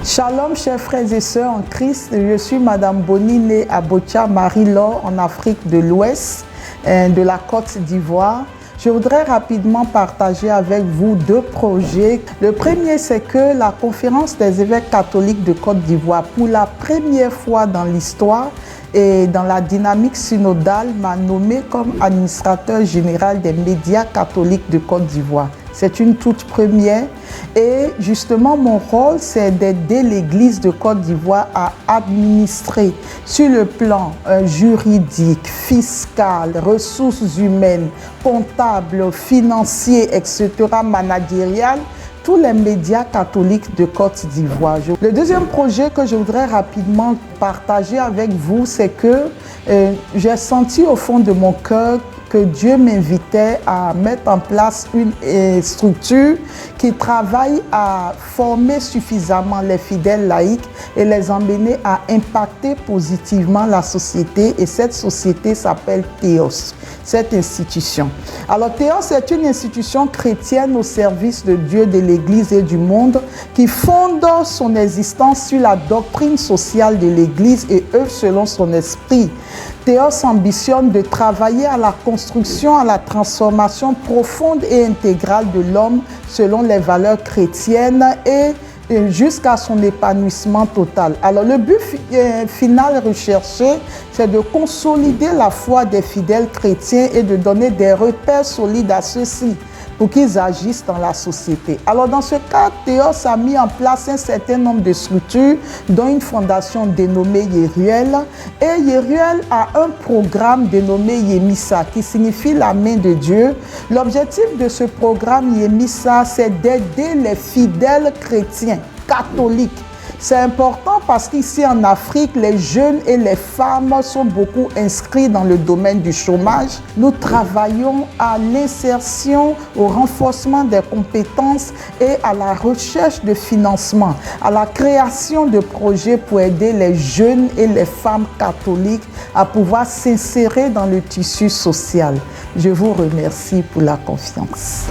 Shalom, chers frères et sœurs en Christ. Je suis Madame Boni, née à Botia, Marie-Laure, en Afrique de l'Ouest, de la Côte d'Ivoire. Je voudrais rapidement partager avec vous deux projets. Le premier, c'est que la Conférence des évêques catholiques de Côte d'Ivoire, pour la première fois dans l'histoire et dans la dynamique synodale, m'a nommé comme administrateur général des médias catholiques de Côte d'Ivoire. C'est une toute première et justement mon rôle c'est d'aider l'Église de Côte d'Ivoire à administrer sur le plan juridique, fiscal, ressources humaines, comptable, financier, etc., managérial, tous les médias catholiques de Côte d'Ivoire. Le deuxième projet que je voudrais rapidement partager avec vous, c'est que j'ai senti au fond de mon cœur que Dieu m'invitait à mettre en place une structure qui travaille à former suffisamment les fidèles laïcs et les emmener à impacter positivement la société. Et cette société s'appelle Théos, cette institution. Alors Théos est une institution chrétienne au service de Dieu, de l'Église et du monde qui fonde son existence sur la doctrine sociale de l'Église et œuvre selon son esprit. Théos ambitionne de travailler à la construction, à la transformation profonde et intégrale de l'homme selon les valeurs chrétiennes et jusqu'à son épanouissement total. Alors le but final recherché, c'est de consolider la foi des fidèles chrétiens et de donner des repères solides à ceux-ci pour qu'ils agissent dans la société. Alors dans ce cas, Théos a mis en place un certain nombre de structures, dont une fondation dénommée Yeruel. Et Yeruel a un programme dénommé Yemissa, qui signifie la main de Dieu. L'objectif de ce programme Yemissa, c'est d'aider les fidèles chrétiens catholiques. C'est important parce qu'ici en Afrique, les jeunes et les femmes sont beaucoup inscrits dans le domaine du chômage. Nous travaillons à l'insertion, au renforcement des compétences et à la recherche de financement, à la création de projets pour aider les jeunes et les femmes catholiques à pouvoir s'insérer dans le tissu social. Je vous remercie pour la confiance.